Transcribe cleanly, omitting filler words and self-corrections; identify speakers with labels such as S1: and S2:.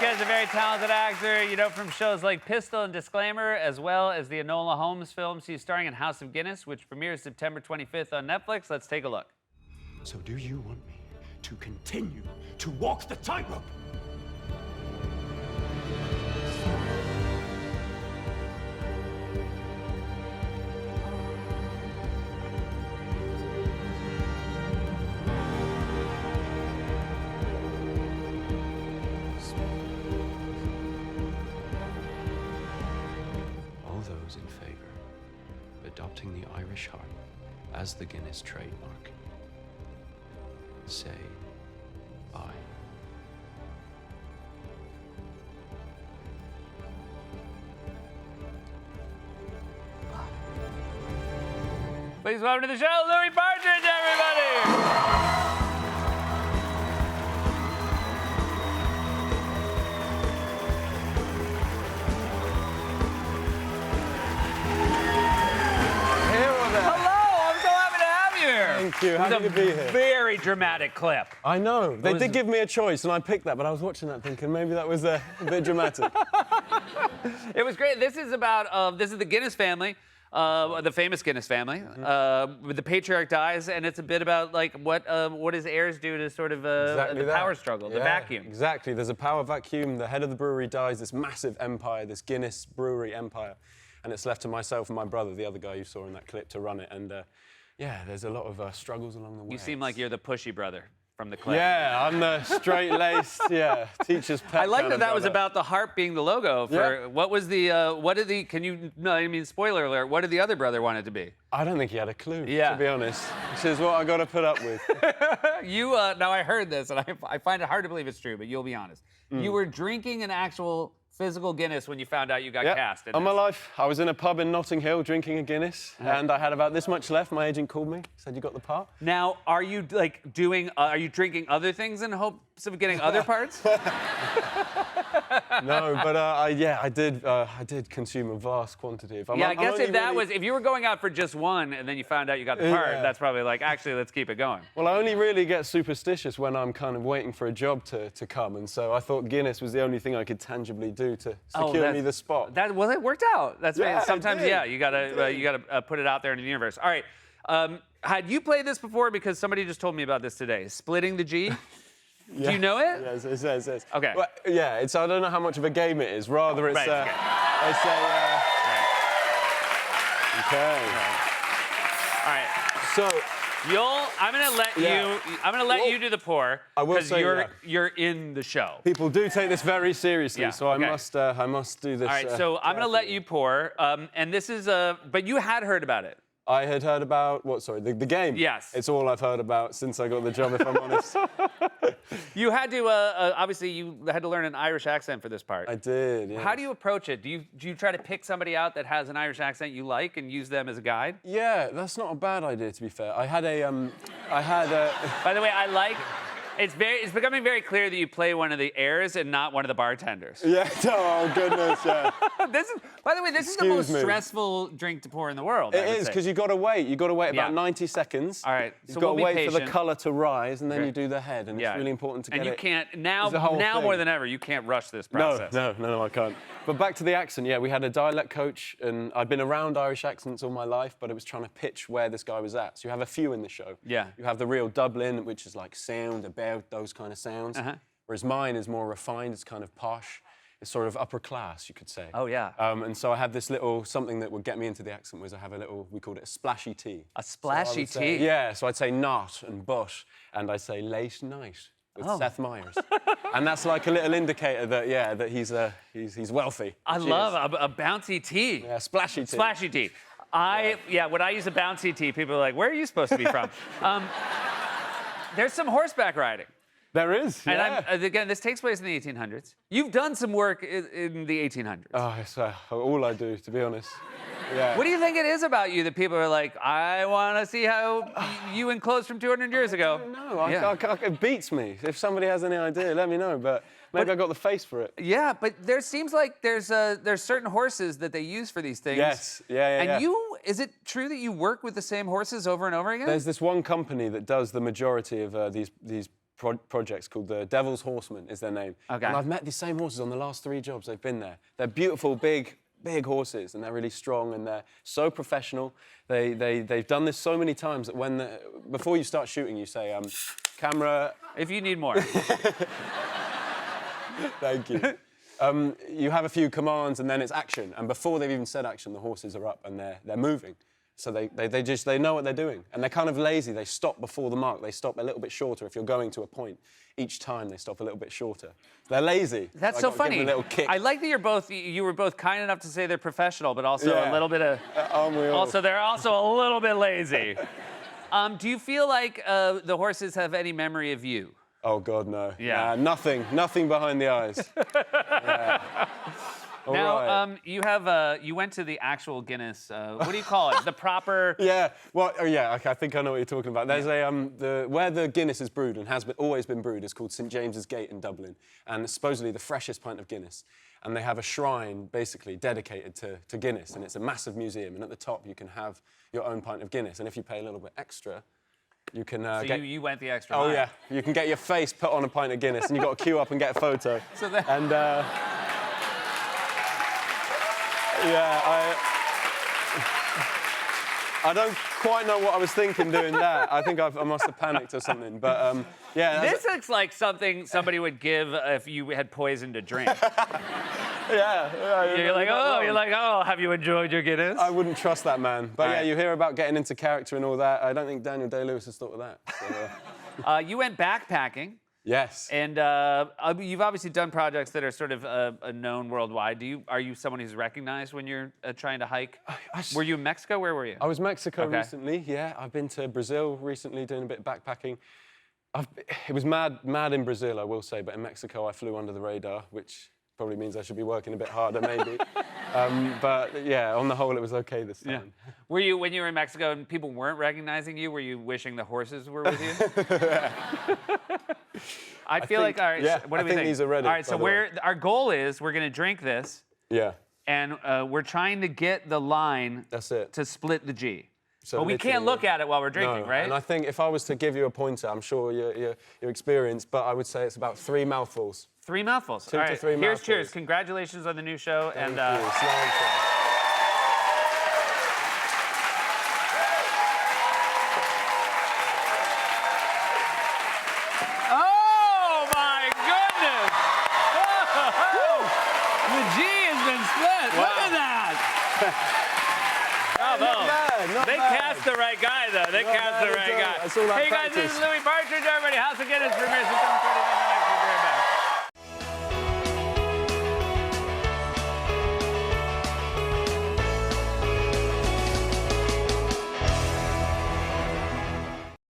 S1: Guy's a very talented actor, you know, from shows like Pistol and Disclaimer, as well as the Enola Holmes films. He's starring in House of Guinness, which premieres September 25th on Netflix. Let's take a look.
S2: So do you want me to continue to walk the tightrope? All those in favor of adopting the Irish harp as the Guinness trademark, say aye.
S1: Please welcome to the show, Louis Partridge, everybody! Hello, I'm so happy to have you here.
S3: Thank you.
S1: It was
S3: Happy to be here.
S1: Very dramatic clip.
S3: I know. They
S1: was-
S3: did give me a choice, and I picked that, but I was watching that thinking maybe that was a bit dramatic.
S1: It was great. This is about this is the Guinness family, the famous Guinness family. The patriarch dies, and it's a bit about like what his heirs do to sort of
S3: Exactly
S1: the
S3: that.
S1: power struggle, the
S3: Yeah,
S1: vacuum.
S3: Exactly. There's a power vacuum. The head of the brewery dies. This massive empire, this Guinness brewery empire, and it's left to myself and my brother, the other guy you saw in that clip, to run it. And yeah, there's a lot of struggles along the way.
S1: You seem like you're the pushy brother from the clip.
S3: Yeah, I'm the straight-laced, teacher's pet.
S1: I like
S3: kind
S1: that
S3: of
S1: that was
S3: brother.
S1: about the harp being the logo for
S3: Yeah.
S1: what was the can you no I mean spoiler alert, what did the other brother want it to be?
S3: I don't think he had a clue,
S1: Yeah.
S3: to be honest. Which is what I got to put up with.
S1: You now I heard this and I find it hard to believe it's true, but you'll be honest. You were drinking an actual physical Guinness when you found out you got
S3: Yep.
S1: cast in
S3: On my
S1: this.
S3: life, I was in a pub in Notting Hill drinking a Guinness, and I had about this much left. My agent called me, said, "You got the part?"
S1: Now, are you like doing are you drinking other things in hopes of getting other parts?
S3: No, but I did consume a vast quantity. If I'm,
S1: Yeah, I
S3: I'm
S1: guess
S3: only
S1: if that
S3: really-
S1: was if you were going out for just one and then you found out you got the part,
S3: Yeah.
S1: that's probably like actually let's keep it going.
S3: Well, I only really get superstitious when I'm kind of waiting for a job to come, and so I thought Guinness was the only thing I could tangibly do to secure me the spot.
S1: That well, it worked out. That's
S3: Yeah,
S1: right.
S3: it
S1: Sometimes,
S3: did.
S1: yeah, you gotta put it out there in the universe. All right. Had you played this before? Because somebody just told me about this today. Splitting the G. Do you know it?
S3: Yes, it says.
S1: Okay.
S3: Well, yeah, I don't know how much of a game it is. Rather, it's
S1: Right, okay.
S3: it's a. Okay.
S1: All right.
S3: So.
S1: I'm gonna let
S3: Yeah. Well,
S1: you do the pour
S3: I will
S1: because
S3: say,
S1: you're in the show.
S3: People do take this very seriously,
S1: Yeah,
S3: so
S1: okay.
S3: I must do this.
S1: All right. So I'm gonna let you pour, and this is but you had heard about it.
S3: I had heard about what? Sorry, the game.
S1: Yes.
S3: It's all I've heard about since I got the job, if I'm honest.
S1: You had to obviously you had to learn an Irish accent for this part.
S3: I did. Yeah.
S1: How do you approach it? Do you try to pick somebody out that has an Irish accent you like and use them as a guide?
S3: Yeah, that's not a bad idea, to be fair. I had a.
S1: By the way, it's becoming very clear that you play one of the heirs and not one of the bartenders.
S3: Yeah. Oh goodness. Yeah.
S1: By the way, this is the
S3: Excuse
S1: most
S3: me.
S1: stressful drink to pour in the world. I
S3: It
S1: would
S3: is
S1: say.
S3: because you got to wait. You got to wait about
S1: Yeah.
S3: 90 seconds.
S1: All right,
S3: You've
S1: so
S3: got
S1: we'll
S3: to
S1: be
S3: wait for the
S1: patient.
S3: colour to rise, and then
S1: Okay.
S3: you do the head, and
S1: Yeah.
S3: it's really important to get
S1: And you
S3: it.
S1: can't
S3: It's the whole
S1: now
S3: thing.
S1: more than ever. You can't rush this process.
S3: No, I can't. But back to the accent, yeah, we had a dialect coach, and I'd been around Irish accents all my life, but it was trying to pitch where this guy was at. So you have a few in the show.
S1: Yeah.
S3: You have the real Dublin, which is like sound, about, those kind of sounds.
S1: Uh-huh.
S3: Whereas mine is more refined, it's kind of posh. It's sort of upper class, you could say.
S1: Oh, yeah.
S3: And so I had this little, something that would get me into the accent was I have a little, we called it a splashy tea.
S1: A
S3: So I
S1: splashy
S3: would say-
S1: tea?
S3: Yeah, so I'd say not and but, and I'd say late night with
S1: Oh.
S3: Seth Meyers. And that's like a little indicator that, yeah, that he's wealthy.
S1: I
S3: Cheers.
S1: love a bouncy tea.
S3: Yeah, splashy tea.
S1: Splashy tea. When I use a bouncy tea, people are like, where are you supposed to be from? There's some horseback riding.
S3: There is, yeah.
S1: And again, this takes place in the 1800s. You've done some work in the 1800s.
S3: Oh, it's all I do, to be honest. Yeah.
S1: What do you think it is about you that people are like, I want to see how you enclosed from 200 years ago?
S3: No,
S1: Yeah.
S3: it beats me. If somebody has any idea, let me know. But maybe I got the face for it.
S1: Yeah, but there seems like there's certain horses that they use for these things.
S3: Yes, yeah.
S1: And is it true that you work with the same horses over and over again?
S3: There's this one company that does the majority of these projects called the Devil's Horseman is their name.
S1: Okay.
S3: And I've met these same horses on the last 3 jobs they've been there. They're beautiful, big horses, and they're really strong, and they're so professional. They've done this so many times that before you start shooting, you say, camera.
S1: If you need more.
S3: Thank you. You have a few commands, and then it's action. And before they've even said action, the horses are up and they're moving. So they know what they're doing, and they're kind of lazy. They stop before the mark. They stop a little bit shorter if you're going to a point. Each time they stop a little bit shorter. They're lazy.
S1: That's
S3: I
S1: so
S3: gotta give
S1: funny.
S3: them a little kick.
S1: I like that you were both kind enough to say they're professional, but also a
S3: Yeah.
S1: little bit of.
S3: Aren't we all?
S1: Also, they're also a little bit lazy. Do you feel like the horses have any memory of you?
S3: Oh God, no.
S1: Yeah.
S3: Nah, nothing behind the eyes. Yeah. All
S1: Now,
S3: right.
S1: you went to the actual Guinness. What do you call it? The proper.
S3: Yeah, well, okay, I think I know what you're talking about. There's where the Guinness is brewed and has always been brewed is called St James's Gate in Dublin, and it's supposedly the freshest pint of Guinness. And they have a shrine basically dedicated to Guinness, and it's a massive museum. And at the top, you can have your own pint of Guinness, and if you pay a little bit extra, you can
S1: So
S3: get.
S1: you went the extra
S3: Oh
S1: mile.
S3: yeah, you can get your face put on a pint of Guinness, and you got to queue up and get a photo.
S1: So that-
S3: And yeah, I don't quite know what I was thinking doing that. I think I must have panicked or something. But yeah,
S1: This looks like something somebody would give if you had poisoned a drink.
S3: yeah.
S1: You're like, oh, have you enjoyed your Guinness?
S3: I wouldn't trust that man. But yeah,
S1: Right.
S3: you hear about getting into character and all that. I don't think Daniel Day-Lewis has thought of that. So,
S1: You went backpacking.
S3: yes.
S1: And you've obviously done projects that are sort of known worldwide. Are you someone who's recognized when you're trying to hike? Were you in Mexico? Where were you?
S3: I was Mexico
S1: Okay.
S3: recently. Yeah, I've been to Brazil recently, doing a bit of backpacking. It was mad in Brazil, I will say, but in Mexico I flew under the radar, which probably means I should be working a bit harder, maybe. But yeah, on the whole, it was okay this time.
S1: Were you, when you were in Mexico and people weren't recognizing you, were you wishing the horses were with you? I feel like,
S3: think-
S1: all right,
S3: yeah,
S1: what do
S3: I
S1: we
S3: think these are ready,
S1: All right, so
S3: by the way.
S1: our goal is we're going to drink this,
S3: Yeah,
S1: and we're trying to get the line
S3: that's it.
S1: to split the G.
S3: So
S1: But we can't
S3: literally,
S1: look at it while we're drinking,
S3: no.
S1: right?
S3: And I think if I was to give you a pointer, I'm sure you're experienced, but I would say it's about 3 mouthfuls.
S1: 3 mouthfuls.
S3: Two
S1: All
S3: to
S1: right,
S3: three
S1: here's
S3: mouthfuls.
S1: cheers. Congratulations on the new show.
S3: Thank
S1: and
S3: you. Slanted.
S1: Oh my goodness! The G has been split. Look at that. Bravo.
S3: Not bad,
S1: They
S3: not bad.
S1: cast the right guy, though. They
S3: Not
S1: cast the
S3: bad
S1: right
S3: at all.
S1: guy.
S3: That's all that
S1: Hey guys, this is
S3: practice.
S1: Louis Partridge. Everybody, House of Guinness premieres September 29th.